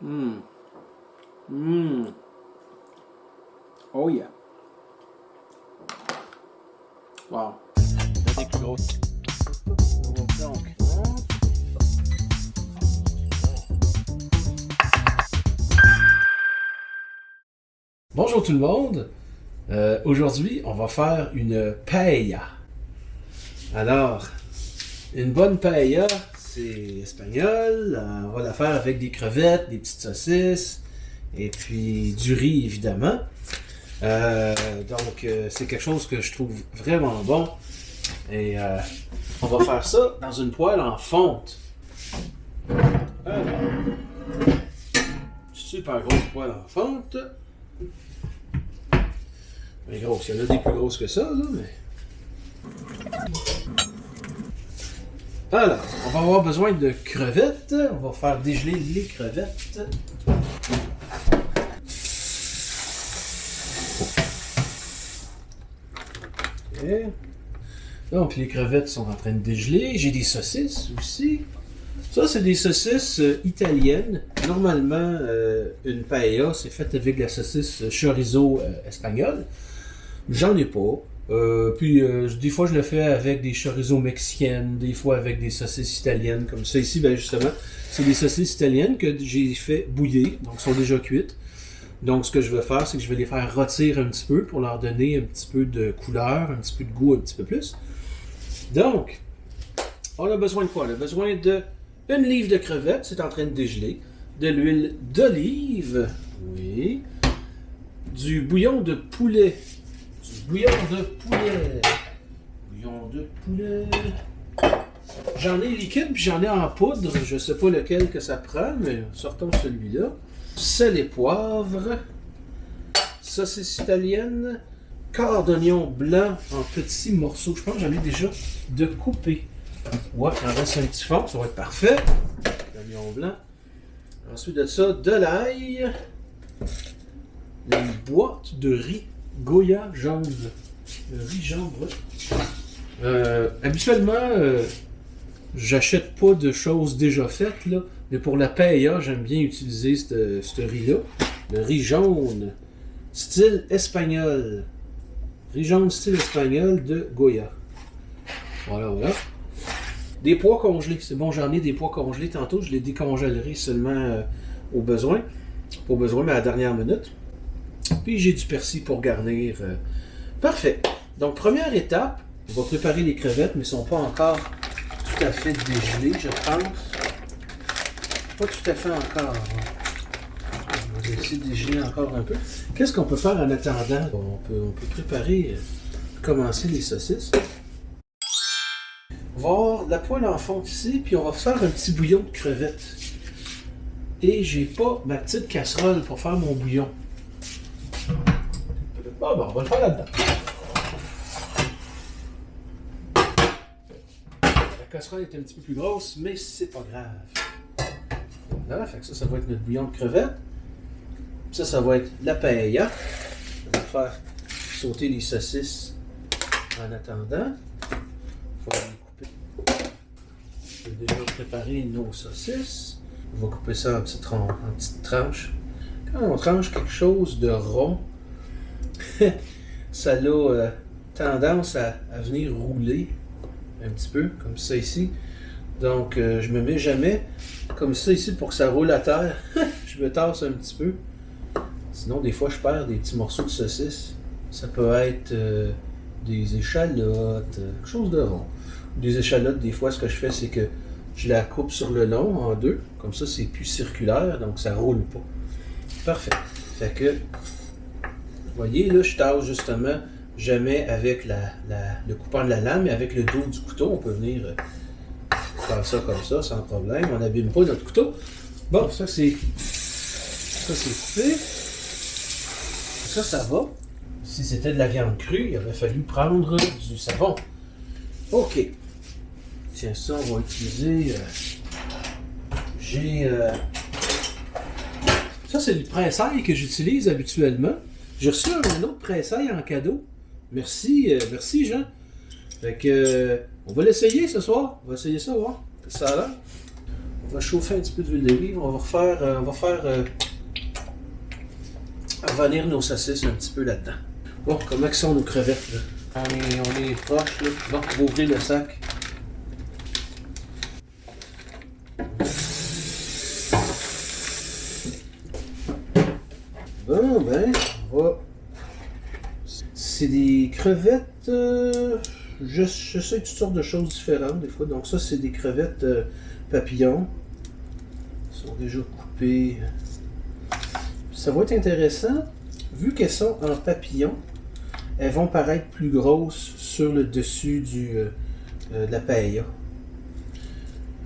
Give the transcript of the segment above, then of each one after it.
Mmm. Mmm. Oh yeah. Wow. La des plus grosses. Donc, bonjour tout le monde. Aujourd'hui, on va faire une paella. Alors, une bonne paella, c'est espagnol. On va la faire avec des crevettes, des petites saucisses et puis du riz évidemment. Donc, c'est quelque chose que je trouve vraiment bon. Et on va faire ça dans une poêle en fonte. Alors, super grosse poêle en fonte. Mais grosse, il y en a des plus grosses que ça, là, mais... Alors, on va avoir besoin de crevettes. On va faire dégeler les crevettes. Ok. Donc, les crevettes sont en train de dégeler. J'ai des saucisses aussi. Ça, c'est des saucisses italiennes. Normalement, une paella, c'est fait avec la saucisse chorizo espagnole. J'en ai pas. Des fois, je le fais avec des chorizo mexicaines, des fois avec des saucisses italiennes, comme ça. Ici, ben justement, c'est des saucisses italiennes que j'ai fait bouillir, donc elles sont déjà cuites. Donc, ce que je vais faire, c'est que je vais les faire rôtir un petit peu pour leur donner un petit peu de couleur, un petit peu de goût, un petit peu plus. Donc, on a besoin de quoi? On a besoin de une livre de crevettes, c'est en train de dégeler, de l'huile d'olive, oui, du bouillon de poulet, bouillon de poulet. J'en ai liquide puis j'en ai en poudre. Je sais pas lequel que ça prend, mais sortons celui-là. Sel et poivre. Saucisse italienne. Quart d'oignon blanc en petits morceaux. Je pense que j'en ai déjà de couper. Ouais, il en reste un petit fond, ça va être parfait. L'oignon blanc. Ensuite de ça, de l'ail. Une boîte de riz Goya jaune. Le riz jaune, ouais. Habituellement, j'achète pas de choses déjà faites, là, mais pour la paella, j'aime bien utiliser ce riz-là. Le riz jaune, style espagnol. Riz jaune, style espagnol de Goya. Voilà, voilà. Des pois congelés. C'est bon, j'en ai des pois congelés tantôt. Je les décongèlerai seulement au besoin. Pas au besoin, mais à la dernière minute. Puis j'ai du persil pour garnir. Parfait. Donc, première étape, on va préparer les crevettes, mais elles ne sont pas encore tout à fait dégelées, je pense. Pas tout à fait encore. On va essayer de dégeler encore un peu. Qu'est-ce qu'on peut faire en attendant? On peut préparer, commencer les saucisses. On va avoir de la poêle en fonte ici, puis on va faire un petit bouillon de crevettes. Et j'ai pas ma petite casserole pour faire mon bouillon. Ah bon, on va le faire là-dedans. La casserole est un petit peu plus grosse, mais c'est pas grave. Voilà, fait que ça va être notre bouillon de crevettes. Ça va être la paella. On va faire sauter les saucisses en attendant. On va les couper. On a déjà préparé nos saucisses. On va couper ça en petites tranches. Quand on tranche quelque chose de rond, ça a tendance à venir rouler un petit peu, comme ça ici. Donc, je me mets jamais comme ça ici pour que ça roule à terre. Je me tasse un petit peu. Sinon, des fois, je perds des petits morceaux de saucisse. Ça peut être des échalotes, quelque chose de rond. Des échalotes, des fois, ce que je fais, c'est que je la coupe sur le long en deux. Comme ça, c'est plus circulaire, donc ça roule pas. Parfait. Fait que, vous voyez, là, je tasse justement jamais avec le coupant de la lame, mais avec le dos du couteau. On peut venir faire ça comme ça, sans problème. On n'abîme pas notre couteau. Bon, ça c'est coupé. Ça va. Si c'était de la viande crue, il aurait fallu prendre du savon. OK. Tiens, ça, on va utiliser... Ça, c'est le presse-ail que j'utilise habituellement. J'ai reçu un autre presse-ail en cadeau. Merci, merci Jean. Fait que, on va l'essayer ce soir. On va essayer ça, voir. Ça a l'air. On va chauffer un petit peu d'huile d'olive. On va faire revenir nos saucisses un petit peu là-dedans. Bon, comment sont nos crevettes là? On est proche là. Bon, on va ouvrir le sac. Bon, ben, on va. C'est des crevettes. Je sais toutes sortes de choses différentes des fois. Donc, ça, c'est des crevettes papillons. Ils sont déjà coupées. Ça va être intéressant. Vu qu'elles sont en papillon, elles vont paraître plus grosses sur le dessus de la paella.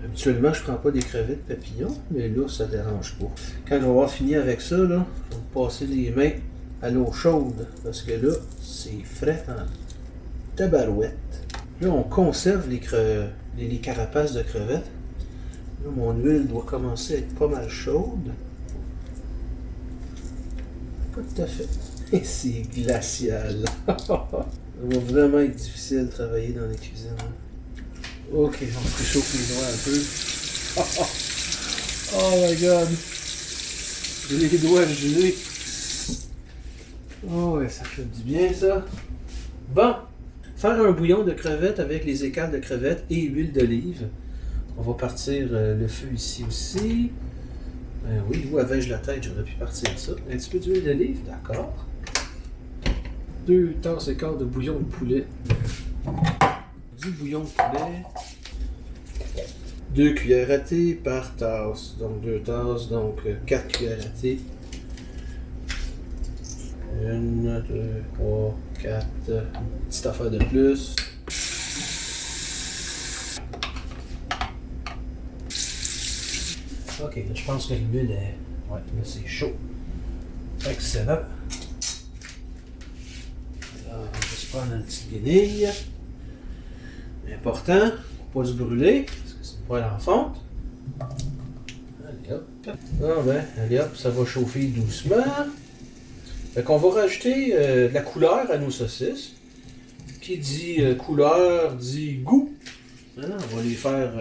Habituellement, je ne prends pas des crevettes papillons, mais là, ça ne dérange pas. Quand on va avoir fini avec ça, là, je vais passer les mains à l'eau chaude, parce que là, c'est frais en tabarouette. Là, on conserve les carapaces de crevettes. Là, mon huile doit commencer à être pas mal chaude. Pas tout à fait. Et c'est glacial. Ça va vraiment être difficile de travailler dans les cuisines. Ok, on réchauffe les doigts un peu. Oh my god. J'ai les doigts gelés. Oh ouais, ça fait du bien ça. Bon, faire un bouillon de crevettes avec les écailles de crevettes et huile d'olive. On va partir le feu ici aussi. Oui, où avais-je la tête? J'aurais pu partir ça. Un petit peu d'huile d'olive, d'accord. 2 tasses et quart de bouillon de poulet. Du bouillon de poulet. 2 cuillères à thé par tasse. Donc 2 tasses, donc 4 cuillères à thé. 1, 2, 3, 4. Petite affaire de plus. Ok, là, je pense que l'huile est. Ouais, là c'est chaud. Excellent. Là, on va juste prendre une petite guenille. Important, pour pas se brûler, parce que c'est une poêle en fonte. Allez hop. Ah ben, allez hop, ça va chauffer doucement. Fait qu'on va rajouter de la couleur à nos saucisses. Qui dit couleur dit goût. Alors, on va les faire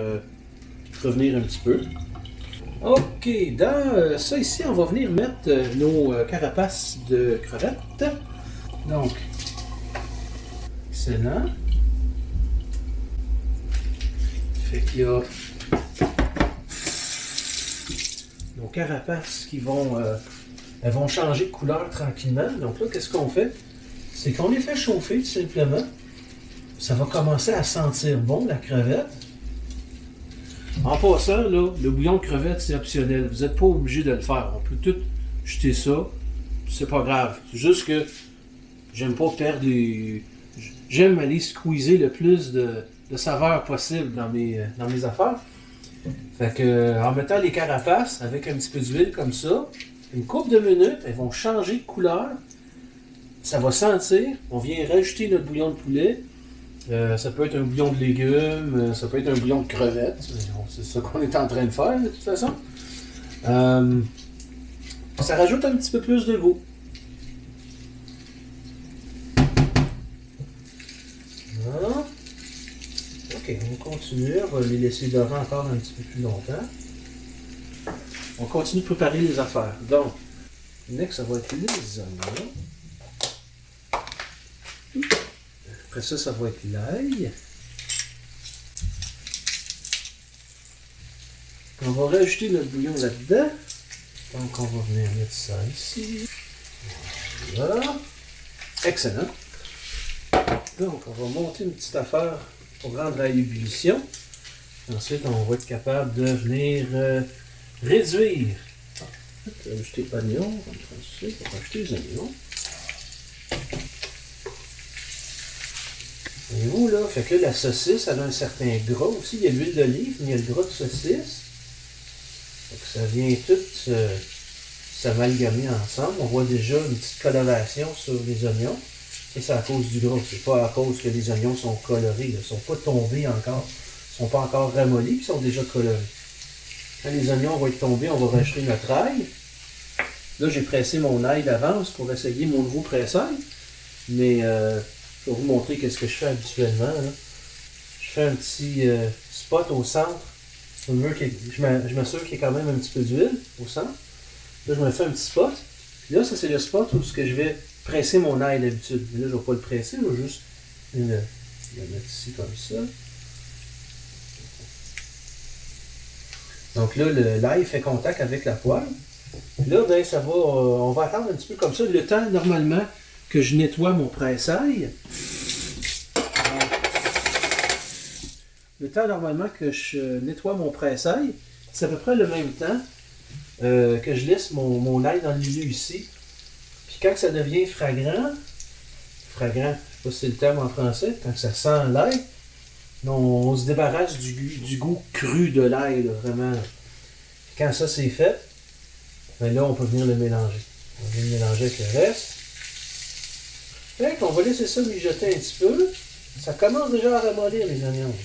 revenir un petit peu. Ok, dans ça ici, on va venir mettre nos carapaces de crevettes. Donc, excellent. Fait qu'il y a nos carapaces qui vont, elles vont changer de couleur tranquillement. Donc là, qu'est-ce qu'on fait? C'est qu'on les fait chauffer tout simplement. Ça va commencer à sentir bon, la crevette. En passant, là, le bouillon de crevette, c'est optionnel. Vous n'êtes pas obligé de le faire. On peut tout jeter ça. C'est pas grave. C'est juste que j'aime pas perdre des... J'aime aller squeezer le plus de saveur possible dans mes affaires. Fait que, en mettant les carapaces avec un petit peu d'huile comme ça, une couple de minutes, elles vont changer de couleur. Ça va sentir. On vient rajouter notre bouillon de poulet. Ça peut être un bouillon de légumes, ça peut être un bouillon de crevettes. C'est ça qu'on est en train de faire, de toute façon. Ça rajoute un petit peu plus de goût. Voilà. Ok, on continue. On va les laisser dorer encore un petit peu plus longtemps. On continue de préparer les affaires. Donc, next, ça va être les oignons. Après ça, ça va être l'ail. On va rajouter notre bouillon là-dedans. Donc, on va venir mettre ça ici. Voilà. Excellent. Donc, on va monter une petite affaire pour rendre à ébullition. Ensuite, on va être capable de venir réduire. On va ajouter oignons. On va rajouter les oignons. Et vous, là, fait que là, la saucisse, elle a un certain gras aussi. Il y a l'huile d'olive, mais il y a le gras de saucisse. Fait que ça vient tout s'amalgamer ensemble. On voit déjà une petite coloration sur les oignons. Et c'est à cause du gras. C'est pas à cause que les oignons sont colorés. Ils ne sont pas tombés encore. Ils ne sont pas encore ramollis, puis ils sont déjà colorés. Quand les oignons vont être tombés, on va rajouter notre ail. Là, j'ai pressé mon ail d'avance pour essayer mon nouveau presse-ail. Mais je vais vous montrer qu'est-ce que je fais habituellement. Là. Je fais un petit spot au centre Je m'assure qu'il y a quand même un petit peu d'huile au centre. Là, je me fais un petit spot. Puis là, ça, c'est le spot où je vais presser mon ail d'habitude. Là, je ne vais pas le presser, je vais juste le mettre ici comme ça. Donc là, l'ail fait contact avec la poêle. Puis là, ben, ça va, on va attendre un petit peu comme ça. Le temps, normalement, que je nettoie mon presse-ail. Le temps, normalement, que je nettoie mon presse-ail, c'est à peu près le même temps que je laisse mon ail dans le milieu ici. Puis quand ça devient fragrant, je ne sais pas si c'est le terme en français, quand ça sent l'ail, on se débarrasse du goût cru de l'ail, vraiment. Puis quand ça c'est fait, ben là on peut venir le mélanger. On va venir le mélanger avec le reste. Fait qu'on va laisser ça mijoter un petit peu. Ça commence déjà à ramollir les oignons.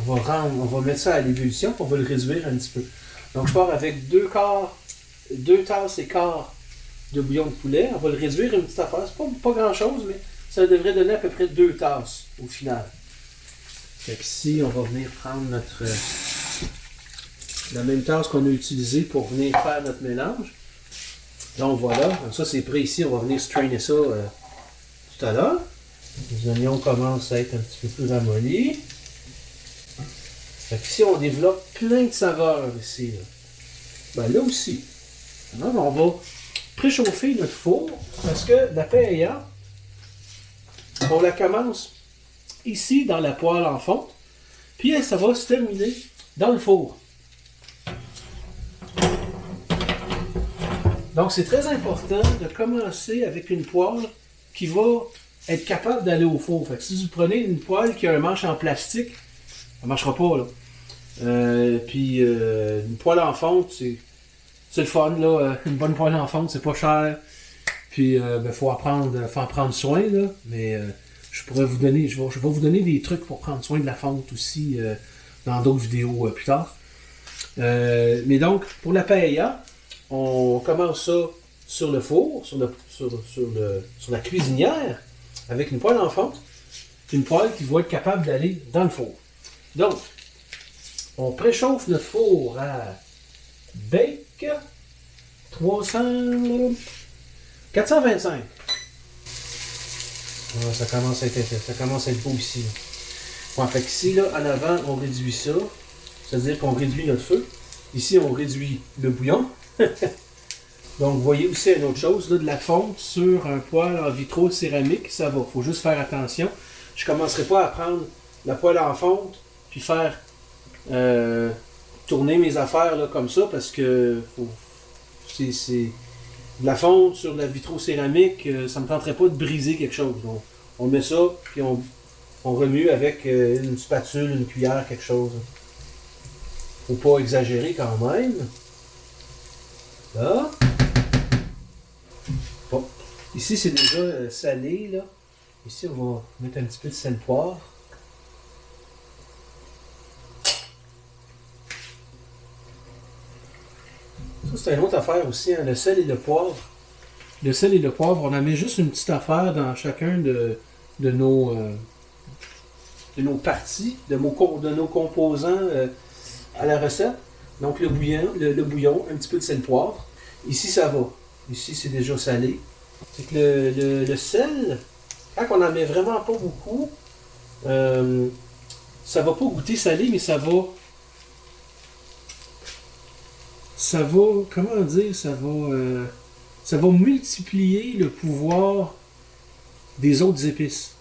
On va mettre ça à l'ébullition, puis on va le réduire un petit peu. Donc je pars avec 2 tasses et quart de bouillon de poulet. On va le réduire une petite affaire. C'est pas grand chose, mais ça devrait donner à peu près 2 tasses au final. Fait qu'ici, on va venir prendre la même tasse qu'on a utilisée pour venir faire notre mélange. Donc voilà, donc ça c'est prêt ici. On va venir strainer ça tout à l'heure. Les oignons commencent à être un petit peu plus ramollis. Fait qu'ici, on développe plein de saveurs ici. Ben là aussi. Alors, on va préchauffer notre four parce que la paella, on la commence ici dans la poêle en fonte, puis ça va se terminer dans le four. Donc c'est très important de commencer avec une poêle qui va être capable d'aller au four. Fait que si vous prenez une poêle qui a un manche en plastique, ça ne marchera pas là. Puis une poêle en fonte, c'est le fun là. Une bonne poêle en fonte, c'est pas cher. Puis faut en prendre soin là. Mais je vais vous donner des trucs pour prendre soin de la fonte aussi dans d'autres vidéos plus tard. Mais donc pour la paella, on commence ça sur le four, sur la cuisinière, avec une poêle en fonte. Une poêle qui va être capable d'aller dans le four. Donc, on préchauffe notre four à bake 425. Ça commence à être beau ici. Bon, fait qu'ici, là, en avant, on réduit ça. C'est-à-dire qu'on réduit notre feu. Ici, on réduit le bouillon. Donc, vous voyez aussi une autre chose, là, de la fonte sur un poêle en vitraux céramique, ça va. Il faut juste faire attention. Je ne commencerai pas à prendre la poêle en fonte puis faire tourner mes affaires là, comme ça parce que c'est de la fonte sur la vitrocéramique, ça ne me tenterait pas de briser quelque chose. Donc, on met ça puis on remue avec une spatule, une cuillère, quelque chose. Faut pas exagérer quand même. Là. Bon. Ici, c'est déjà salé. Là. Ici, on va mettre un petit peu de sel poivre. Ça, c'est une autre affaire aussi, hein, le sel et le poivre. Le sel et le poivre, on en met juste une petite affaire dans chacun de nos parties, de nos composants à la recette. Donc le bouillon, un petit peu de sel poivre. Ici, ça va. Ici, c'est déjà salé. C'est que le sel, quand on en met vraiment pas beaucoup, ça va pas goûter salé, mais ça va, comment dire, ça va multiplier le pouvoir des autres épices.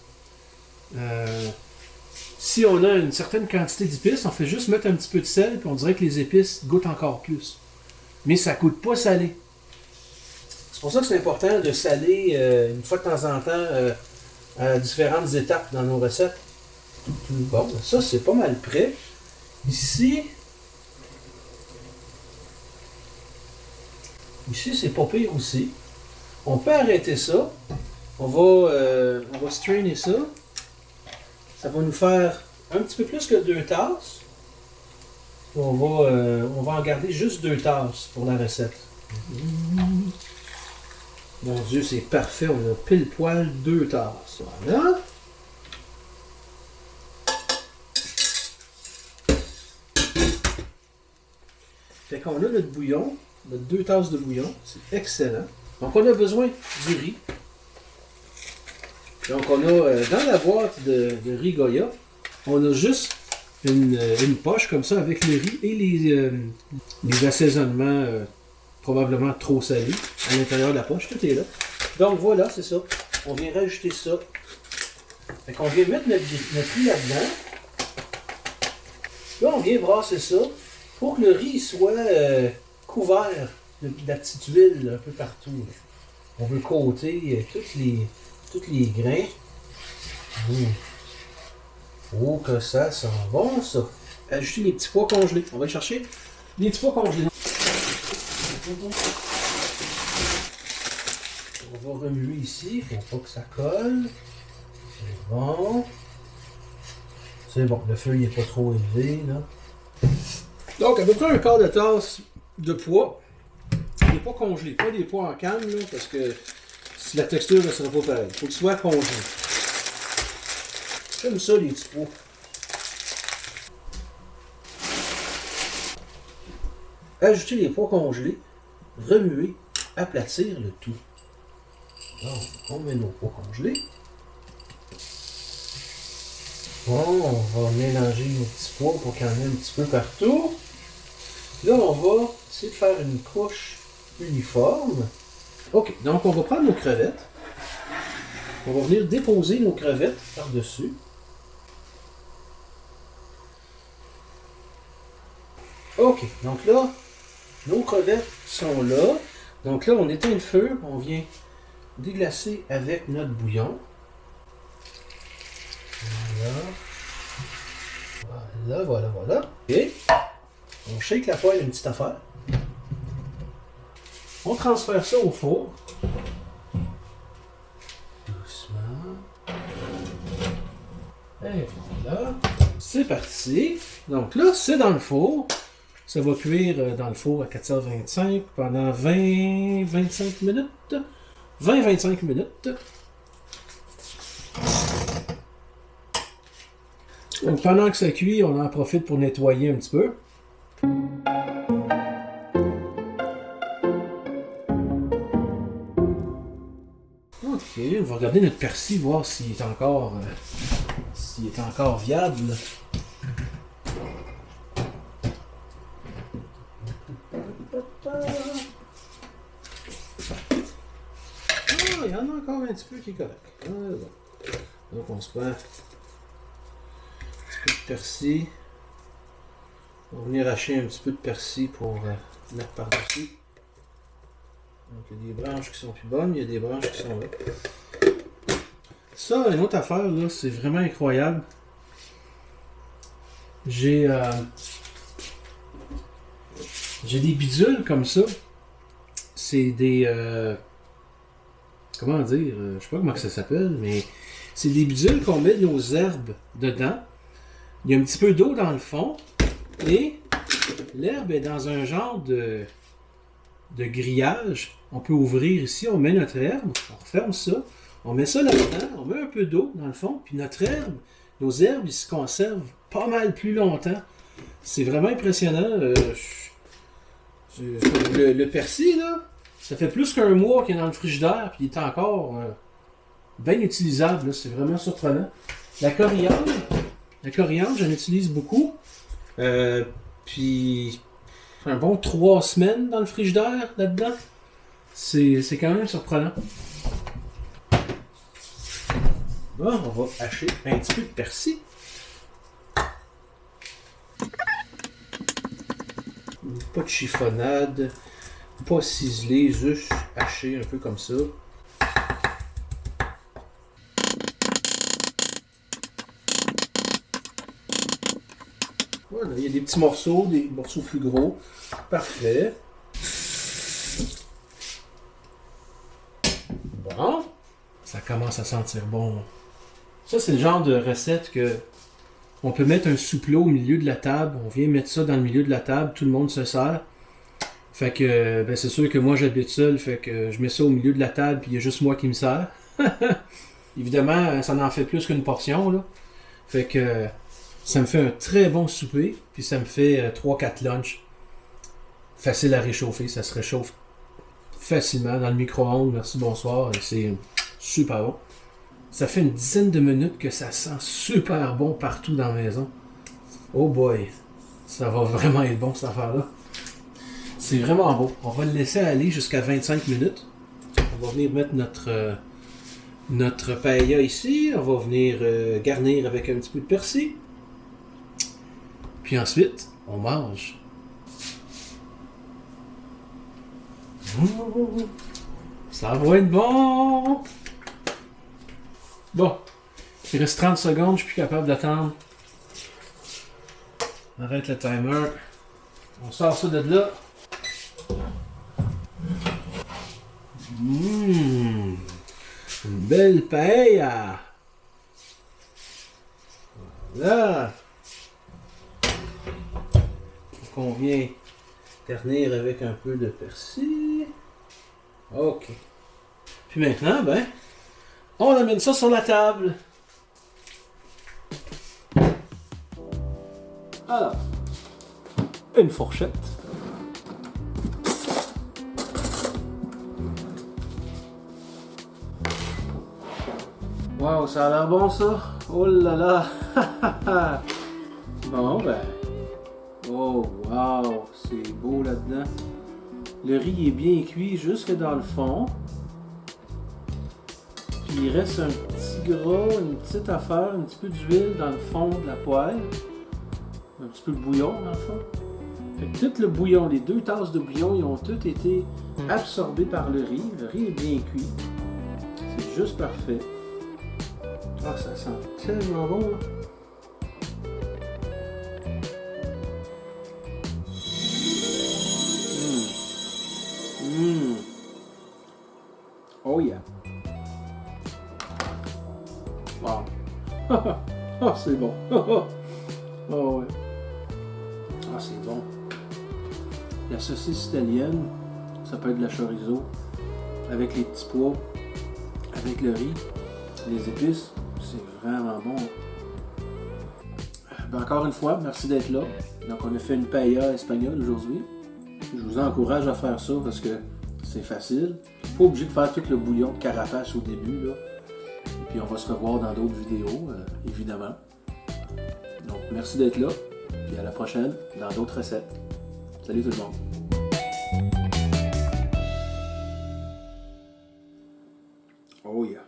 Si on a une certaine quantité d'épices, on fait juste mettre un petit peu de sel, puis on dirait que les épices goûtent encore plus. Mais ça ne goûte pas salé. C'est pour ça que c'est important de saler une fois de temps en temps à différentes étapes dans nos recettes. Bon, ça c'est pas mal prêt. Ici c'est pas pire aussi. On peut arrêter ça. On va strainer ça. Ça va nous faire un petit peu plus que 2 tasses. On va en garder juste 2 tasses pour la recette. Mon Dieu, c'est parfait. On a pile poil 2 tasses. Voilà. Fait qu'on a notre bouillon, notre 2 tasses de bouillon, c'est excellent. Donc on a besoin du riz. Donc on a dans la boîte de riz Goya, on a juste une poche comme ça avec le riz et les assaisonnements probablement trop salés à l'intérieur de la poche. Tout est là. Donc voilà, c'est ça. On vient rajouter ça. Fait qu'on vient mettre notre riz là-dedans. Là, on vient brasser ça pour que le riz soit couvert de la petite huile un peu partout. Là. On veut coater tous les grains. Oh, que ça sent bon, ça. Ajouter les petits pois congelés. On va aller chercher les petits pois congelés. On va remuer ici, il ne faut pas que ça colle. C'est bon. C'est bon, le feu n'est pas trop élevé, là. Donc, à peu près un quart de tasse de pois. Des pois congelés, pas des pois en canne, là, parce que si la texture ne sera pas pareille. Il faut que ce soit congelé. J'aime ça, les petits pois. Ajouter les pois congelés, remuer, aplatir le tout. Donc, on met nos pois congelés. Bon, on va mélanger nos petits pois pour qu'il y en ait un petit peu partout. Là, on va essayer de faire une couche uniforme. Ok, donc on va prendre nos crevettes. On va venir déposer nos crevettes par-dessus. Ok, donc là, nos crevettes sont là. Donc là, on éteint le feu, on vient déglacer avec notre bouillon. Voilà. Et on shake la poêle une petite affaire. On transfère ça au four. Doucement. Et voilà. C'est parti. Donc là, c'est dans le four. Ça va cuire dans le four à 425 pendant 20-25 minutes. 20-25 minutes. Donc pendant que ça cuit, on en profite pour nettoyer un petit peu. Ok, on va regarder notre persil, voir s'il est encore viable. Il y en a encore un petit peu qui est correct. Voilà. Donc on se prend un petit peu de persil. On va venir hacher un petit peu de persil pour mettre par-dessus. Donc il y a des branches qui sont plus bonnes, il y a des branches qui sont là. Ça, une autre affaire, là, c'est vraiment incroyable. J'ai des bidules comme ça. C'est des... comment dire? Je sais pas comment ça s'appelle, mais c'est des bidules qu'on met nos herbes dedans. Il y a un petit peu d'eau dans le fond. Et l'herbe est dans un genre de grillage. On peut ouvrir ici, on met notre herbe, on referme ça, on met ça là-dedans, on met un peu d'eau dans le fond, puis notre herbe, nos herbes, ils se conservent pas mal plus longtemps. C'est vraiment impressionnant. Le persil, là, ça fait plus qu'un mois qu'il est dans le frigidaire, puis il est encore bien utilisable. C'est vraiment surprenant. La coriandre, j'en utilise beaucoup. Puis un bon 3 semaines dans le frigidaire là-dedans. C'est quand même surprenant. Bon, on va hacher un petit peu de persil. Pas de chiffonnade, pas ciselé, juste haché un peu comme ça. Voilà, il y a des petits morceaux, des morceaux plus gros. Parfait. Bon. Ça commence à sentir bon. Ça, c'est le genre de recette que on peut mettre un sous-plat au milieu de la table. On vient mettre ça dans le milieu de la table. Tout le monde se sert. Fait que, ben c'est sûr que moi, j'habite seul. Fait que je mets ça au milieu de la table puis il y a juste moi qui me sert. Évidemment, ça en fait plus qu'une portion, là. Fait que ça me fait un très bon souper. Puis ça me fait 3-4 lunchs. facile à réchauffer, ça se réchauffe facilement dans le micro-ondes. Merci, bonsoir. Et c'est super bon. Ça fait une dizaine de minutes que ça sent super bon partout dans la maison. Oh boy, ça va vraiment être bon cette affaire-là. C'est vraiment beau. On va le laisser aller jusqu'à 25 minutes. On va venir mettre notre paella ici. On va venir garnir avec un petit peu de persil. Puis ensuite, on mange. Ça va être bon! Bon, il reste 30 secondes, je suis plus capable d'attendre. Arrête le timer. On sort ça de là. Une belle paella. Voilà. Donc on vient garnir avec un peu de persil. Ok. Puis maintenant, ben, on amène ça sur la table. Alors, une fourchette. Wow, ça a l'air bon ça. Oh là là. Bon ben. Oh wow, c'est beau là-dedans. Le riz est bien cuit jusque dans le fond. Puis il reste un petit gras, une petite affaire, un petit peu d'huile dans le fond de la poêle. Un petit peu de bouillon dans le fond. Fait que tout le bouillon, les 2 tasses de bouillon, ils ont toutes été absorbés par le riz. Le riz est bien cuit. C'est juste parfait. Ah, ça sent tellement bon là. Oh yeah. Wow. Ah, c'est bon. Oh ouais. Ah, c'est bon. La saucisse italienne, ça peut être de la chorizo, avec les petits pois, avec le riz, les épices, c'est vraiment bon. Ben, encore une fois, merci d'être là. Donc on a fait une paella espagnole aujourd'hui. Je vous encourage à faire ça parce que c'est facile. Pas obligé de faire tout le bouillon de carapace au début, là. Et puis on va se revoir dans d'autres vidéos, évidemment. Donc merci d'être là. Puis à la prochaine dans d'autres recettes. Salut tout le monde. Oh yeah.